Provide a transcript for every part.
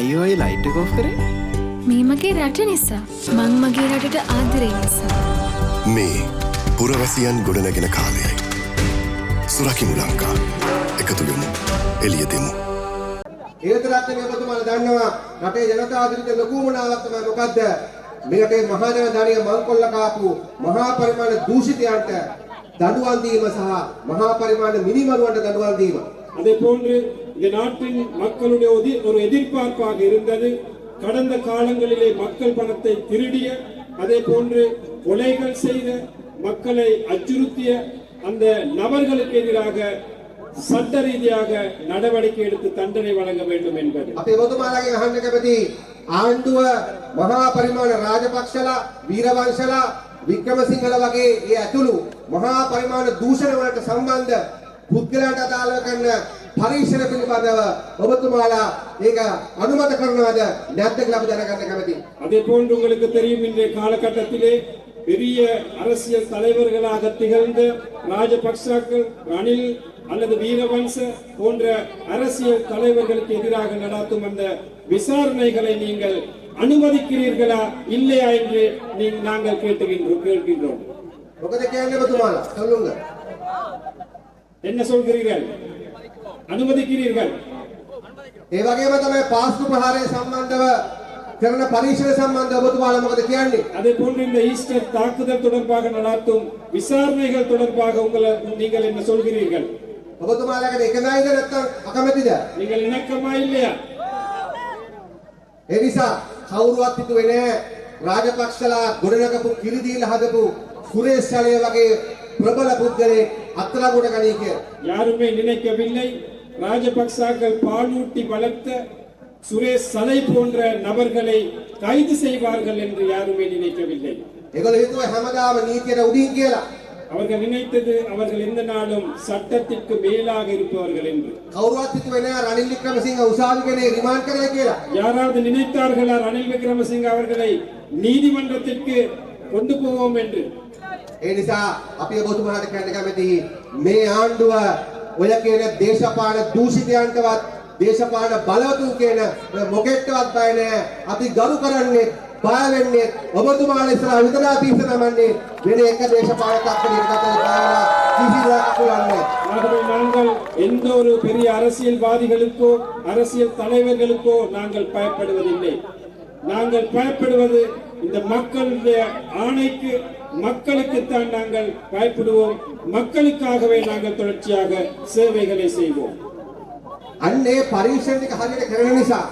අයියෝ අය ලයිට් එක ඔෆ් කරේ? මේ මගේ රට නිසා. මං මගේ රටට ආදරේ නිසා. මේ පුරවැසියන් ගොඩනැගෙන කාලයයි. සුරකිමු ලංකා. එකතු වෙමු. එළිය දෙමු. ඒ විතරක් නෙවෙයි ඔබතුමාලා දන්නවා රටේ ජනතාව විරුද්ධ ලොකු මොනාවක් තමයි මොකද්ද? මේ රටේ මහා ජන ධනිය මංකොල්ල කාපු මහා පරිමාණ දූෂිතයන්ට දඬුවම් දීම සහ මහා පරිමාණ මිනිමරුවන්ට දඬුවම් දීම. அதே போன்று இந்த நாட்டின் மக்களுடைய ஒரு எதிர்பார்ப்பாக இருந்தது. கடந்த காலங்களிலே மக்கள் பணத்தை திருடிய, அதே போன்று கொலைகள் செய்த, மக்களை அச்சுறுத்திய அந்த நபர்களுக்கு எதிராக சட்ட ரீதியாக நடவடிக்கை எடுத்து தண்டனை வழங்க வேண்டும் என்பது. අපේ ඔබතුමාලාගෙන් අහන්න කැමති ආණ්ඩුව මහා පරිමාණ රාජපක්ෂලා, වීරවංශලා, වික්‍රමසිංහල වගේ ඒ ඇතුළු මහා පරිමාණ දූෂණ වලට සම්බන්ධ පුද්ගලයන්ට අදාළව කරන පරීක්ෂණ පිළිබඳව ඔබතුමාලා ඒක අනුමත කරනවද නැද්ද කියලා අපි දැනගන්න කැමතියි. அதே போன்று உங்களுக்கு தெரியும் இன்றைய காலகட்டத்திலே பெரிய அரசியல் தலைவர்களாக திகழ்ந்த ராஜபக்சர்கள், ரணில் அல்லது வீரவன்ச போன்ற அரசியல் தலைவர்களுக்கு எதிராக நடாத்தும் அந்த விசாரணைகளை நீங்கள் அனுமதிக்கிறீர்களா இல்லையா என்று நாங்கள் கேட்கின்றோம். මොකද කියන්නේ ඔබතුමාලා? சொல்லுங்க. என்ன சொல்கிறீர்கள்? அனுமதிக்கிறீர்கள்? ඒ වගේම තමයි පාස්කු ප්‍රහාරය සම්බන්ධව කරන පරීක්ෂණ සම්බන්ධව ඔබතුමාලා මොකද කියන්නේ? அதே போன்று இந்த ஈஸ்டர் தாக்குதல் தொடர்பாக நடாத்தும் விசாரணைகள் தொடர்பாக நீங்கள் என்ன சொல்கிறீர்கள்? ඔබතුමාලාගේ එකඟයිද නැත්නම් අකමැතිද? நீங்கள் இணக்கமா இல்லையா? ඒ නිසා කවුරුවත් හිතුවේ නෑ රාජපක්ෂලා ගොඩනගපු කිරිදීලා හදපු සුරේෂ් චලය වගේ பிரபல புத்தரை அத்தலகுட கணிக்க யாருமே நினைக்கவில்லை ராஜபக்சாக்கள் பாலூட்டி வளர்த்த சுரேஷ் சலை போன்ற நபர்களை கைது செய்வார்கள் என்று யாருமே நினைக்கவில்லை. ඒගොල්ලෝ හිතුවා හැමදාම නීතියට උඩින් කියලා. அவர்கள் நினைத்தது அவர்கள் எந்த நாளும் சட்டத்திற்கு மேலாக இருப்பவர்கள் என்று. කවුරුවත් හිතුවේ නෑ රනිල් වික්‍රමසිංහ උසාවිගෙන රිමාන්ඩ් කරලා කියලා. யாராவது நினைத்தார்களா ரணில் விக்ரமசிங்க அவர்களை நீதிமன்றத்திற்கு கொண்டு போவோம் என்று? ඒ නිසා අපි ඔබතුමාට කියන්න කැමතියි මේ ආණ්ඩුව ඔය කියන දේශපාලන දූෂිතයන්ටවත් දේශපාලන බලවතුන් කියන මොකෙට්ටවත් බය නැහැ. අපි ගරු කරන්නේ බය වෙන්නේ ඔබතුමාලා ඉස්සරහ විතරයි පිස්සනමන්නේ වෙන එක දේශපාලන තත්ත්වයකට දාලා කිසිදයක් අකුලන්නේ. ஆகவே நாங்கள் எந்த ஒரு பெரிய அரசியல்வாதிகளுக்கோ அரசியல் தலைவர்களுக்கோ நாங்கள் பயப்படுவதில்லை. நாங்கள் பயப்படுவது இந்த மக்களுடைய ஆணைக்கு, மக்களுக்குத்தான் நாங்கள் பயப்படுவோம். மக்களுக்காகவே நாங்கள் தொடர்ச்சியாக சேவைகளை செய்வோம். අන්නේ පරීක්ෂණ ටික හරියට කරන නිසා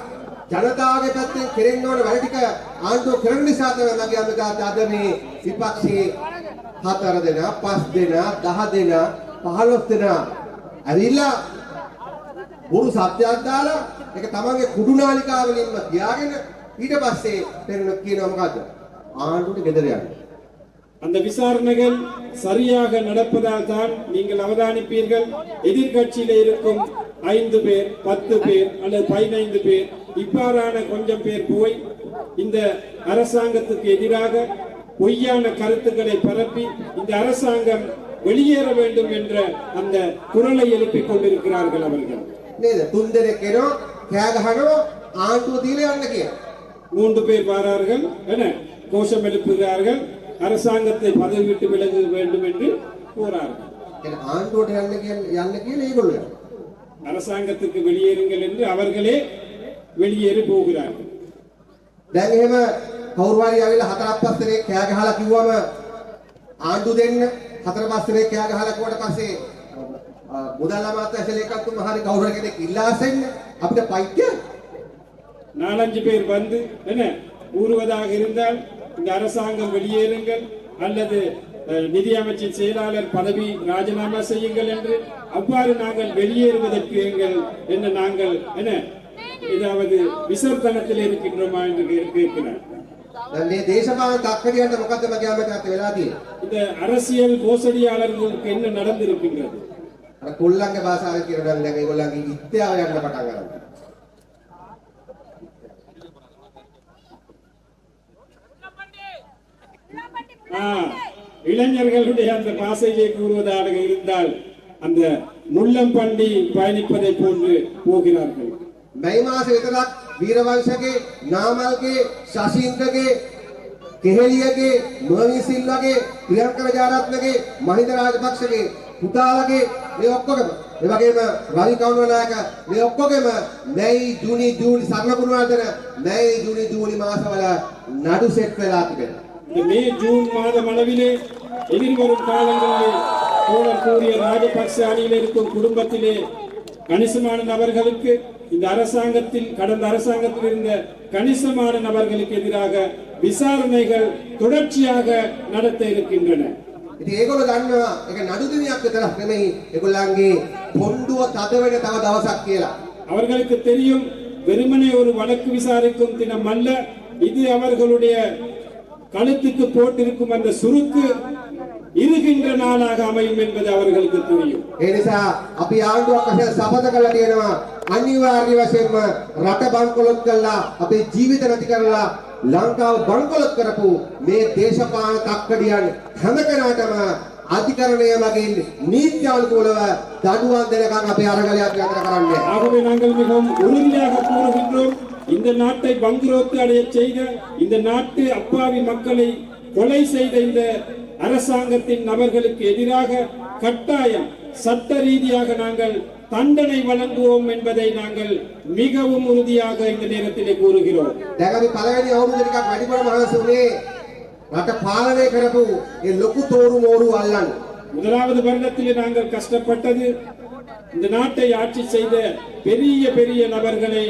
ජනතාවගේ පැත්තෙන් කෙරෙන්න ඕන වැඩ ටික ආණ්ඩුව කරන නිසා තමයි මගේ අමතාවට අද මේ විපක්ෂයේ 4 දෙනා 5 දෙනා 10 දෙනා 15 දෙනා ඇවිල්ලා බුරු සත්‍යයක් දාලා ඒක තමන්ගේ කුඩු නාලිකාව වලින්ම තියාගෙන ඊට පස්සේ පෙරණ කියනවා මොකද්ද ආණ්ඩුවට ගෙදර යන්න. அந்த விசாரணைகள் சரியாக நடப்பதால் தான் நீங்கள் அவதானிப்பீர்கள் எதிர்கட்சியில் இருக்கும் 5 பேர் 10 பேர் அல்லது 15 பேர் இவ்வாறான கொஞ்சம் பேர் போய் இந்த அரசாங்கத்துக்கு எதிராக பொய்யான கருத்துக்களை பரப்பி இந்த அரசாங்கம் வெளியேற வேண்டும் என்ற அந்த குரலை எழுப்பிக் கொண்டிருக்கிறார்கள் அவர்கள். නේද? තුන් දෙනෙක් එනවා කෑ ගහනවා ආණ්ඩුව දීලා යන්න කියලා. 3 பேர் வரார்கள் என கோஷம் எழுப்புகிறார்கள். அரசாங்கத்தை பதவி விட்டு விலக வேண்டும் என்று கூறார்கள். ඒක ආණ්ඩුවට යන්න කියලා ඒගොල්ලෝ යනවා. அரசாங்கத்துக்கு வெளியேறுங்கள் என்று அவர்களே வெளியேறி போகிறார்கள். දැන් එහෙම කවුරු හරි ආවිලා 4-5 දෙනෙක් කෑ ගහලා කිව්වම ආණ්ඩු දෙන්න 4-5 දෙනෙක් කෑ ගහලා කිව්වට පස්සේ මුදල් අමාත්‍යාංශ ලේකම්තුමා හරි කවුරු හරි කෙනෙක් ඉල්ලා අසෙන්න අපිට පයිත්‍ය 4-5 பேர் வந்து என்ன கூறுவதாக இருந்தால் இந்த அரசாங்கம் வெளியேறுங்கள் அல்லது நிதியமைச்சின் செயலாளர் பதவி ராஜினாமா செய்யுங்கள் என்று அவ்வாறு நாங்கள் வெளியேறுவதற்கு நாங்கள் என்ன ஏதாவது விசர்த்தனத்தில் இருக்கின்றோமா என்று கேட்கிறார். මේ දේශපාලන තක්කඩියන්ට මොකද්ද මගේ අමතකත් වෙලා තියෙන්නේ? இந்த அரசியல் மோசடியாளர்களுக்கு என்ன நடந்திருக்கின்றது? අර කොල්ලන්ගේ භාෂාවෙන් කියනවා දැන් ඒගොල්ලන්ගේ ඉත්‍යාව යන්න පටන් ගන්නවා. இளைஞர்களுடைய அந்த பாசையை கூறுவதாக இருந்தால் அந்த முள்ளம்பண்டி பயணிப்பதை போன்று போகிறார்கள். මේ මාසෙ විතරක් වීරවංශගේ, නාමල්ගේ, ශශීන්ද්‍රගේ, කෙහෙලියගේ, මර්වි සිල්වාගේ, ප්‍රියංක විජයරත්නගේ, මහින්ද රාජපක්ෂගේ පුතාලගේ මේ ඔක්කොගම ඒ වගේම රවි කවුරුනායක මේ ඔක්කොගෙම මැයි ජූනි සරණ කුරුණාදන මැයි ජූනි මාසවල නඩු සෙට් වෙලා තිබෙනවා. இந்த மே ஜூன் மாதம் அளவிலே எதிர்வரும் காலங்களிலே தோழர் கூறிய ராஜபக்ச அணியில் இருக்கும் குடும்பத்திலே கணிசமான நபர்களுக்கு இந்த அரசாங்கத்தில் கடந்த அரசாங்கத்தில் இருந்த கணிசமான நபர்களுக்கு எதிராக விசாரணைகள் தொடர்ச்சியாக நடத்த இருக்கின்றன. ඉතින් ඒගොල්ලෝ දන්නවා ඒක නඩු දිනයක් විතරක් නෙමෙයි ඒගොල්ලන්ගේ පොණ්ඩුව තද වෙන තව දවසක් කියලා. அவர்களுக்கு தெரியும் வெறுமனே ஒரு வழக்கு விசாரிக்கும் தினம் அல்ல, இது அவர்களுடைய கழுத்துக்கு போட்டிருக்கும் அந்த சுருக்கு இருகின்ற நாளாக அமையும் என்பது அவர்களுக்கு தெரியும். ඒ නිසා අපි ආණ්ඩුවක් වශයෙන් සපත කළා තියෙනවා අනිවාර්ය වශයෙන්ම රට බංකොලොත් කළා අපේ ජීවිත නැති කරලා ලංකාව බංකොලොත් කරපු මේ දේශපාලන තක්කඩියන් හැම කෙනාටම අධිකරණය මගින් නීත්‍යානුකූලව දඬුවම් දෙනකන් අපේ අරගලයක් නතර කරන්නේ. ஆகவே நாங்கள் மிகவும் உறுதியாக கூறுகின்றோம், இந்த நாட்டை பங்குரோத்து அடைய செய்த இந்த நாட்டு அப்பாவி மக்களை கொலை செய்த இந்த அரசாங்கத்தின் நபர்களுக்கு எதிராக கட்டாயம் சட்ட ரீதியாக நாங்கள் தண்டனை வழங்குவோம் என்பதை நாங்கள் மிகவும் உறுதியாக இந்த நேரத்திலே கூறுகிறோம். දැන් අපි පළවෙනි අවුරුදු ටිකක් වැඩිපුර මහන්සි වුණේ රට පාලනය කරපු ඒ ලොකු තෝරු මෝරු අල්ලන්න. முதலாவது வருடத்திலே நாங்கள் கஷ்டப்பட்டது இந்த நாட்டை ஆட்சி செய்த பெரிய பெரிய நபர்களை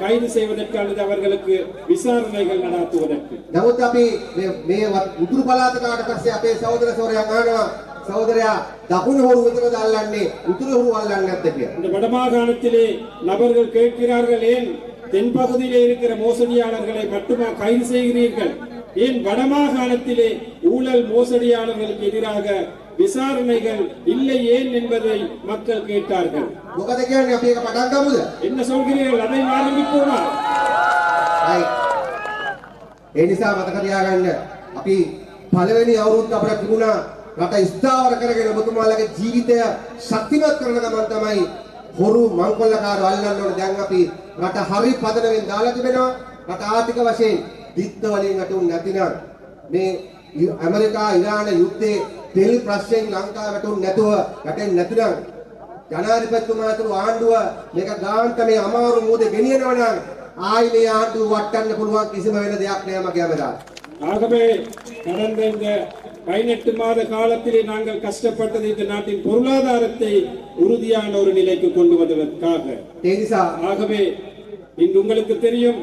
கைது செய்வதற்கு அல்லது அவர்களுக்கு விசாரணைகள் நடத்துவதற்கு. නමුත් අපි මේ උතුරු පළාතට ආවට පස්සේ අපේ සහෝදර සෝරයා අහනවා சகோதரயா දකුණු හොරු විතරද අල්ලන්නේ උතුරු හොරු අල්ලන්නේ නැද්ද කියලා. இந்த வடமாகாணத்திலே நபர்கள் கேட்கிறார்கள், ஏன் தென்பகுதியிலே இருக்கிற மோசடியாளர்களை மட்டுமா கைது செய்கிறீர்கள், ஏன் வடமாகாணத்திலே ஊழல் மோசடியாளர்களுக்கு எதிராக விசாரணைகள் இல்லை ஏன் என்பதை மக்கள் கேட்டார்கள். මොකද කියන්නේ අපි එක පටන් ගමුද? என்ன சொல்கிறீர்கள், அதை ஆரம்பிப்போமா? ඒ නිසා මතක තියාගන්න අපි පළවෙනි අවුරුද්ද අපිට තිබුණා රට ස්ථාවර කරගෙන ඔබතුමාලගේ ජීවිතය ශක්තිමත් කරන ගමන් තමයි හොරු මංකොල්ලකාරව අල්ලන්න ඕනේ. දැන් අපි රට හරි පදනමෙන් දාලා තිබෙනවා. රට ආර්ථික වශයෙන් දිත්ත වලින් අටුන් නැතිනම් මේ ඇමරිකා ඉරාන යුද්ධයේ තෙල් ප්‍රශ්නයෙන් ලංකාව වැටුන් නැතුව රටෙන් නැතිනම් ජනාධිපතිතුමා අතුරු ආණ්ඩුව මේක ගාන්ට මේ අමාරු මෝදේ ගෙනියනවා නම් ආයි මේ ආණ්ඩුව වටන්න පුළුවන් කිසිම වෙන දෙයක් නෑ මගේ අමරා. ஆகவே கடந்த இந்த 18 மாத காலத்திலே நாங்கள் கஷ்டப்பட்டது இந்த நாட்டின் பொருளாதாரத்தை உறுதியான ஒரு நிலைக்கு கொண்டு வருவதற்காக. ඒ නිසා ஆகவே இன்று உங்களுக்கு தெரியும்,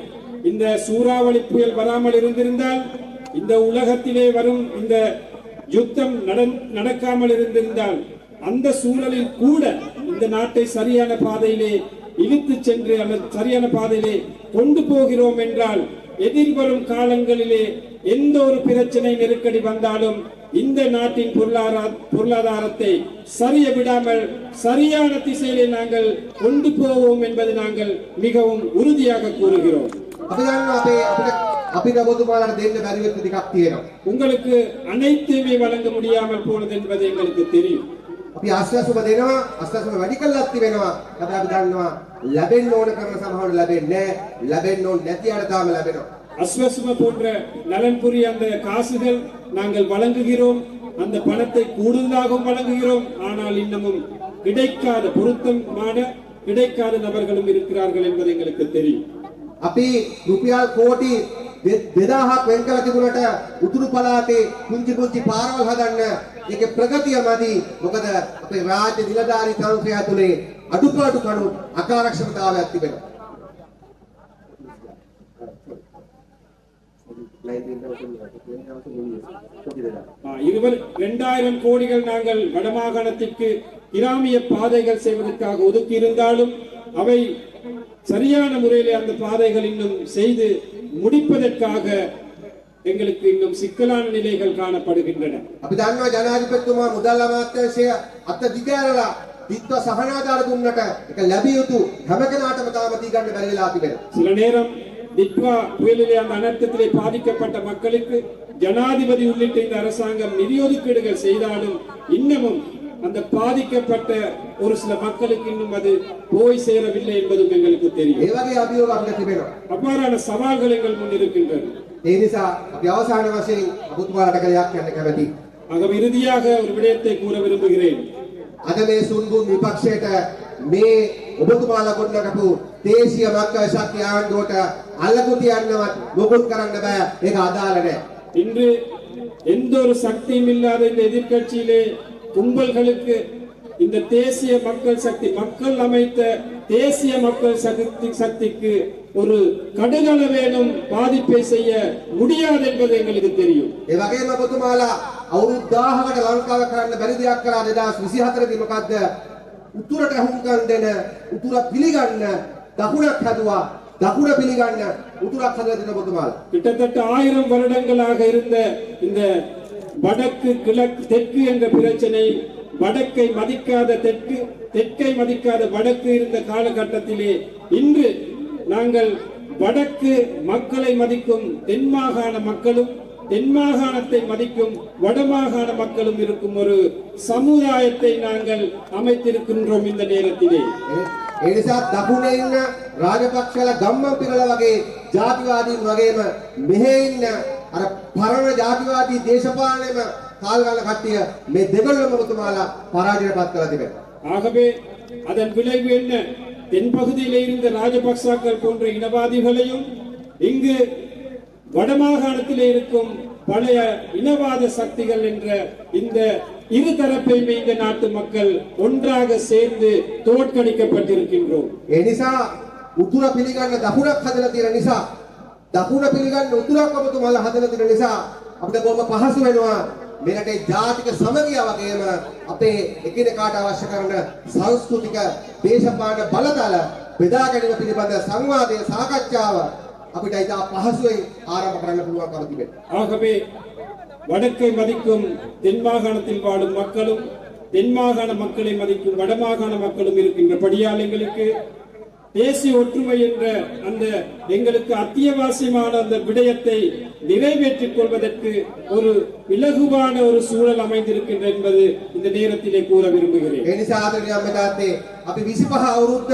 இந்த சூறாவளி புயல் வராமல் இருந்திருந்தால், இந்த உலகத்திலே வரும் இந்த யுத்தம் நடக்காமல் இருந்திருந்தால், அந்த சூழலில் கூட இந்த நாட்டை சரியான பாதையிலே இழுத்து சென்று அல்லது சரியான பாதையிலே கொண்டு போகிறோம் என்றால், எதிர்வரும் காலங்களிலே எந்த ஒரு பிரச்சனை நெருக்கடி வந்தாலும் இந்த நாட்டின் பொருளாதாரத்தை சரிய விடாமல் சரியான திசையிலே நாங்கள் கொண்டு போவோம் என்பது நாங்கள் மிகவும் உறுதியாக கூறுகிறோம். உங்களுக்கு அனைத்துமே வழங்க முடியாமல் போனது என்பது எங்களுக்கு தெரியும். අපි ආශ්වාසම දෙනවා ආශ්වාසම වැඩි කළාත් වෙනවා. අපි දන්නවා ලැබෙන්න ඕන කරන සමහරවල් ලැබෙන්නේ නැහැ. ලැබෙන්න ඕන නැති අර තාම ලැබෙනවා. அஸ்வசும போன்ற நலன்புரி அந்த காசுகள் நாங்கள் வழங்குகிறோம், அந்த பணத்தை கூடுதலாகவும் வழங்குகிறோம். ஆனால் இன்னமும் கிடைக்காத பொருத்தமான கிடைக்காத நபர்களும் இருக்கிறார்கள் என்பது எங்களுக்கு தெரியும். අපි රුපියල් කෝටි 2000ක් වෙන් කළ තිබුණට උතුරු පළාතේ කුංචි කුංචි පාරවල් හදන්න ඒකේ ප්‍රගතිය මදි. මොකද අපේ රාජ්‍ය නිලධාරී තන්ත්‍රය ඇතුලේ අඩුපාඩු කණු අකාර්යක්ෂමතාවයක් තිබෙනවා. 2000 கோடிகள் நாங்கள் வடமாகாணத்திற்கு கிராமிய பாதைகள் செய்வதற்காக ஒதுக்கி இருந்தாலும் அவை சரியான முறையிலே அந்த பாதைகள் இன்னும் செய்து முடிப்பதற்காக எங்களுக்கு இன்னும் சிக்கலான நிலைகள் காணப்படுகின்றன. අපි දන්නවා ජනාධිපතිතුමා මුදල් අමාත්‍යාංශය අත දිගෑරලා විත්ත සහනාධාර දුන්නට ඒක ලැබිය යුතු හැම කෙනාටම තාම දී ගන්න බැරි වෙලා තිබෙනවා. சில நேரம் திட்வா புயலிலே அந்த அனர்த்தத்திலே பாதிக்கப்பட்ட மக்களுக்கு ஜனாதிபதி உள்ளிட்ட இந்த அரசாங்கம் நிதி ஒதுக்கீடுகள் செய்தாலும் இன்னமும் அந்த பாதிக்கப்பட்ட ஒரு சில மக்களுக்கு இன்னும் அது போய் சேரவில்லை என்பதும் எங்களுக்கு ඒ தெரியும். වගේ අභියෝග අපිට තිබෙනවා. அவ்வாறான சவால்கள் எங்கள் முன் இருக்கின்றன. ඒ නිසා අපි අවසාන වශයෙන් ඔබතුමාලට කලයක් කියන්න කැමතියි. ஆகவே இறுதியாக ஒரு விடயத்தை கூற விரும்புகிறேன். අද මේ සුන්බුන් විපක්ෂයට මේ ඔබතුමාලා ගොඩනගපු දේශීය මක්කල් ශක්තිය ආණ්ඩුවට අල්ලපු තියන්නවත් මොකුත් කරන්න බෑ. ඒක අදාළ නැහැ. இன்று எந்த ஒரு சக்தியும் இல்லாத இந்த எதிர்க்கட்சியிலே கும்பல்களுக்கு இந்த தேசிய மக்கள் சக்தி மக்கள் அமைத்த தேசிய மக்கள் சக்திக்கு ஒரு கடுகளவேனும் பாதிப்பை செய்ய முடியாது என்பது எங்களுக்கு தெரியும். ඒ වගේම ඔබතුමාලා අවුරුදු 1000කට ලංකාව කරන්න බැරි දෙයක් කරා 2024 දී මොකද්ද? උතුරට හුම්කම් දෙන උතුර පිළිගන්න දකුණක් හදුවා. දකුණ පිළිගන්න උතුරක් හදලා දෙන ඔබතුමාලා. கிட்டத்தட்ட 1000 வருடங்களாக இருந்த இந்த வடக்கு கிழக்கு தெற்கு என்ற பிரச்சனை, வடக்கை மதிக்காத தெற்கு, தெற்கை மதிக்காத வடக்கு இருந்த காலகட்டத்திலே இன்று நாங்கள் வடக்கு மக்களை மதிக்கும் தென் மாகாண மக்களும் தென் மாகாணத்தை மதிக்கும் வடமாகாண மக்களும் இருக்கும் ஒரு சமுதாயத்தை நாங்கள் அமைத்திருக்கின்றோம் இந்த நேரத்திலே. ඒ නිසා දකුණේ ඉන්න රාජපක්ෂලා ගම්මන් පිරලා වගේ ජාතිවාදීන් වගේම මෙහෙ ඉන්න අර පරණ ජාතිවාදී දේශපාලනයේම කාල් ගන්න කට්ටිය මේ දෙගොල්ලම ඔබතුමාලා පරාජයටපත් කරලා තිබෙනවා. ஆகவே அதன் விளைவு என்ன? தென்பகுதியிலே இருந்த ராஜபக்சாக்கள் போன்ற இனவாதிகளையும் இங்கு வடமாகாணத்திலே இருக்கும் பழைய இனவாத சக்திகள் என்ற இந்த இரு தரப்பையுமே இந்த நாட்டு மக்கள் ஒன்றாக சேர்ந்து தோற்கடிக்கப்பட்டிருக்கின்றோம். ඒ නිසා උතුර පිළිගන්න දකුණක් හදලා තියෙන නිසා දකුණ පිළිගන්න උතුරක් ඔබතුමාලා හදලා තියෙන නිසා අපිට බොහොම පහසු වෙනවා මේ රටේ ජාතික සමගිය වගේම අපේ එකිනෙකාට අවශ්‍ය කරන සංස්කෘතික දේශපාලන බලතල බෙදා ගැනීම පිළිබඳ සංවාදයේ සාකච්ඡාව අපිට ඉතා පහසුවෙන් ආරම්භ කරන්න පුළුවන්කම තිබෙනවා. ஆகவே வடக்கை மதிக்கும் தென் மாகாணத்தில் வாழும் மக்களும் தென் மாகாண மக்களை மதிக்கும் வடமாகாண மக்களும் இருக்கின்றபடியால் எங்களுக்கு தேசிய ஒற்றுமை என்ற அந்த எங்களுக்கு அத்தியாவசியமான அந்த விடயத்தை நிறைவேற்றிக் கொள்வதற்கு ஒரு இலகுவான ஒரு சூழல் அமைந்திருக்கின்ற என்பது இந்த நேரத்திலே கூற விரும்புகிறேன். ඒ නිසා ආදරණීය අම්මතාත්තේ අපි 25 අවුරුද්ද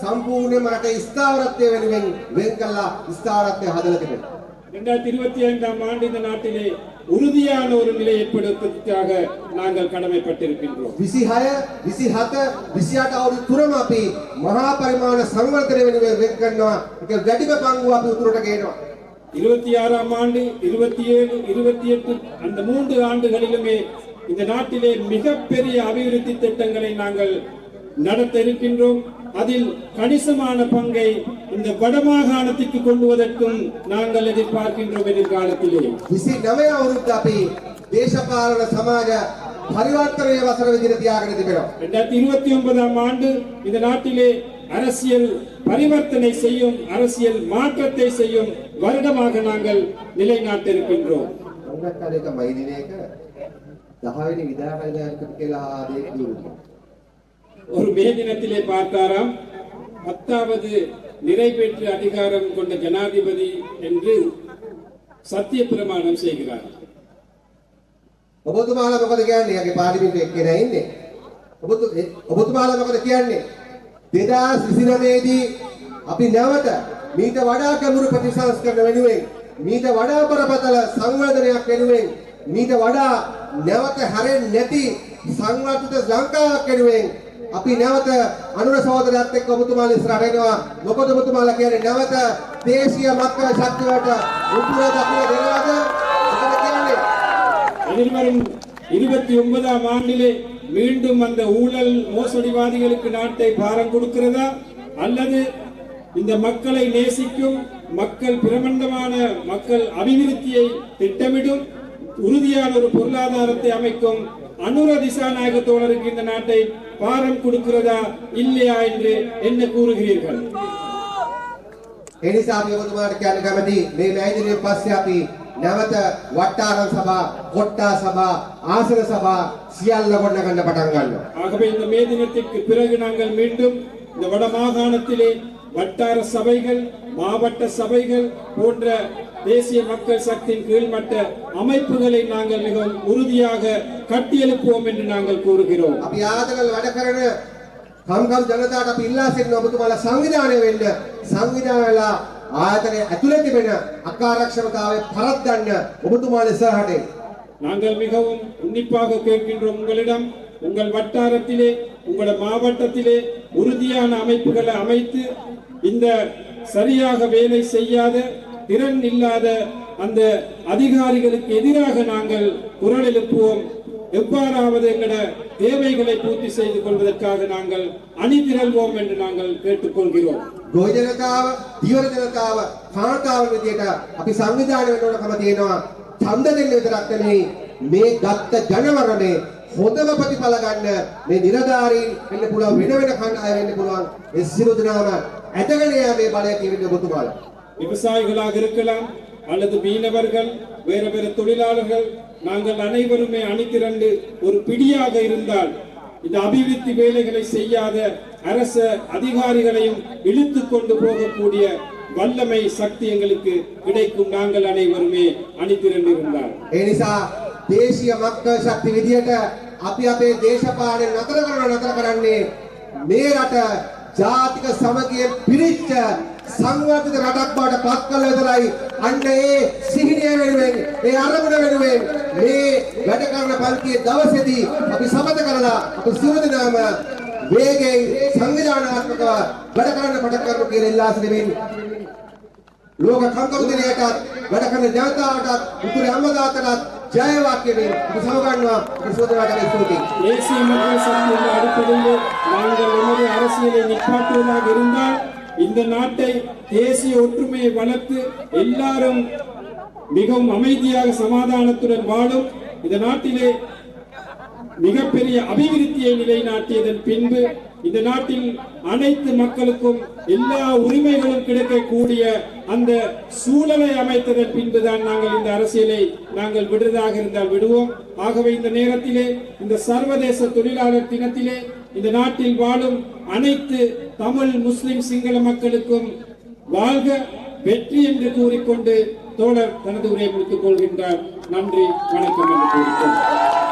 සම්පූර්ණයෙන්ම රටේ ස්ථාවරත්වය වෙනුවෙන් වෙන් කළා ස්ථාවරත්වය හදලා තිබෙනවා. 2025ஆம் ஆண்டு இந்த நாட்டிலே உறுதியான ஒரு நிலை ஏற்படுத்துவதற்காக நாங்கள் கடமைப்பட்டிருக்கின்றோம். 26, 27, 28 අවුරුදු තුනම අපි මහා පරිමාණ සංවර්ධනය වෙනුවෙන් වෙන් කරනවා. ඒක වැඩිම පංගුව අපි උතුරට ගේනවා. 26ஆம் ஆண்டு 27, 28 அந்த 3 ஆண்டுகளிலுமே இந்த நாட்டிலே மிகப்பெரிய அபிவிருத்தி திட்டங்களை நாங்கள் நடத்த இருக்கின்றோம். அதில் கணிசமான பங்கை இந்த வடமாகாணத்திற்கு கொண்டுவதற்கும் நாங்கள் எதிர்பார்க்கின்றோம் எதிர்காலத்திலே. 29 අවුරුද්ද අපි දේශපාලන සමාජ පරිවර්තනයේ වසර විදිහට තියාගෙන තිබෙනවා. 2029ஆம் ஆண்டு இந்த நாட்டிலே அரசியல் பரிவர்த்தனை செய்யும், அரசியல் மாற்றத்தை செய்யும் வருடமாக நாங்கள் நிலைநாட்ட இருக்கின்றோம். මොකක්ද එක මයි දිනයක 10 වෙනි විදායකයකට කියලා ආදේශ දුන්නා. ஒரு மே தினத்திலே பார்த்தாராம் 10வது நிறைவேற்று அதிகாரம் கொண்ட ஜனாதிபதி என்று சத்திய பிரமாணம் செய்கிறார். ඔබතුමාලා මොකද කියන්නේ? යගේ පාර්ලිමේන්තුවේ එක්කෙනා ඉන්නේ. ඔබතුමාලා මොකද කියන්නේ? 2029 දී අපි නැවත මීට වඩා ගැඹුරු ප්‍රතිසංස්කරණ වෙනුවෙන් මීට වඩා බරපතල සංවර්ධනයක් වෙනුවෙන් මීට වඩා නැවත හැරෙන්නේ නැති සංවර්ධිත ලංකාවක් වෙනුවෙන් අපි නැවත අනුර සහෝදරයත් එක්ක ඔබතුමාලා ඉස්සරහට එනවා. මොකද ඔබතුමාලා කියන්නේ නැවත දේශීය මක්කල ශක්තියට උතුර දකුණ දෙනවද? මොකද කියන්නේ? எதிர்வரும் 29ஆம் ஆண்டிலே மீண்டும் அந்த ஊழல் மோசடிவாதிகளுக்கு நாட்டை பாரம் கொடுக்கிறதா, அல்லது இந்த மக்களை நேசிக்கும் மக்கள் பிரபண்டமான மக்கள் அபிவிருத்தியை திட்டமிடும் உறுதியான ஒரு பொருளாதாரத்தை அமைக்கும் அனுர திசாநாயக தோழருக்கு இந்த நாட்டை பாரம் கொடுக்கிறதா இல்லையா என்று என்ன கூறுகிறீர்கள்? ඒ නිසා අපි ඔබතුමාට කියන්න කැමති මේ මෑදිනේ පස්සේ අපි නැවත වට්ටාරම් සභා, කොට්ටා සභා, ආසන සභා සියල්ල ගොඩනගන්න පටන් ගන්නවා. ஆகவே இந்த மே தினத்திற்கு பிறகு நாங்கள் மீண்டும் இந்த வட மாகாணத்திலே வட்டார சபைகள், மாவட்ட சபைகள் போன்ற தேசிய மக்கள் சக்தியின் கீழ்மட்ட அமைப்புகளை நாங்கள் மிகவும் உறுதியாக கட்டியெழுப்புவோம் என்று நாங்கள் கூறுகிறோம். අපි ආදරවල වැඩ කරන කම්කම් ජනතාවට අපි ඉල්ලා සිටින ඔබතුමාලා සංවිධානය වෙන්න සංවිධානයලා ආයතනයේ ඇතුළේ තිබෙන අකාර්යක්ෂමතාවය පරද්දන්න ඔබතුමාලා ඉස්සරහට එන්න. நாங்கள் மிகவும் உன்னிப்பாக கேட்கின்றோம் உங்களிடம், உங்கள் வட்டாரத்திலே உங்கள் மாவட்டத்திலே உறுதியான அமைப்புகளை அமைத்து இந்த சரியாக வேலை செய்யாத திறன் இல்லாத அந்த அதிகாரிகளுக்கு எதிராக நாங்கள் குரல் எழுப்புவோம். எவ்வாறாவது எங்களோட தேவைகளை பூர்த்தி செய்து கொள்வதற்காக நாங்கள் அணிதிரள்வோம் என்று நாங்கள் கேட்டுக்கொள்கிறோம். ගොවි ජනතාව, දියවර ජනතාව, කාන්තාව විදියට අපි සංවිධානය වෙන්න ඕනකම තියෙනවා. ඡන්ද දෙන්න විතරක් නෙමෙයි මේ ගත්ත ජනවරණේ හොඳම ප්‍රතිඵල ගන්න මේ නිලධාරීන් වෙන්න පුළුවන්, වෙන වෙන කණ්ඩායම් වෙන්න පුළුවන්. ඒ සියලු දෙනාම ඇදගෙන යාමේ බලය තියෙන ඔබතුමාලා. விவசாயிகளாக இருக்கலாம் அல்லது மீனவர்கள், வேறு வேறு தொழிலாளர்கள், நாங்கள் அனைவருமே அணிதிரண்டு ஒரு பிடியாக இருந்தால் இந்த அபிவிருத்தி வேலைகளை செய்யாத அரச அதிகாரிகளையும் இழுத்து கொண்டு போகக்கூடிய வல்லமை சக்தி எங்களுக்கு கிடைக்கும். நாங்கள் அனைவருமே அணிதிரண்டு இருந்தால் ඒ නිසා දේශීය මක්කල් ශක්ති විදියට අපි අපේ දේශපාලනය නතර කරන්නේ මේ රට ජාතික සමගියෙන් පිරිච්ච සංවර්ධිත රටක් බවට පත් කළ විතරයි. අන්න ඒ සිහිනය වෙනුවෙන්, ඒ අරමුණ වෙනුවෙන් මේ වැඩ කරන පන්තියේ දවසේදී අපි සමත කරලා අපි සියලු දෙනාම වේගයෙන් සංවිධානාත්මකව වැඩ කරන්න පටන් ගන්න කියලා ඉල්ලා සිටිමින් ලෝක කම්කරු දිනයටත් වැඩ කරන ජනතාවටත් උතුරේ අම්මදාතටත් ජය වාක්‍යයෙන් අපි සමගන්නවා. අපි සෝදරාට ස්තුතියි. தேசிய மக்கள் சக்தி என்ற அடிப்படையில் நாங்கள் நமது அரசியலை நிப்பாட்டுவதாக இருந்தால் இந்த நாட்டை தேசிய ஒற்றுமையை வளர்த்து எல்லாரும் மிகவும் அமைதியாக சமாதானத்துடன் வாழும் இந்த நாட்டிலே மிகப்பெரிய அபிவிருத்தியை நிலைநாட்டியதன் பின்பு இந்த நாட்டில் அனைத்து மக்களுக்கும் எல்லா உரிமைகளும் கிடைக்கக்கூடிய அந்த சூழலை அமைத்ததன் பின்புதான் நாங்கள் இந்த அரசியலை நாங்கள் விடுவதாக இருந்தால் விடுவோம். ஆகவே இந்த நேரத்திலே, இந்த சர்வதேச தொழிலாளர் தினத்திலே இந்த நாட்டில் வாழும் அனைத்து தமிழ், முஸ்லிம், சிங்கள மக்களுக்கும் வாழ்க, வெற்றி என்று கூறிக்கொண்டு தோழர் தனது உரையை முடித்துக் கொள்கின்றார். நன்றி, வணக்கம் என்று கூறிக்கொண்டு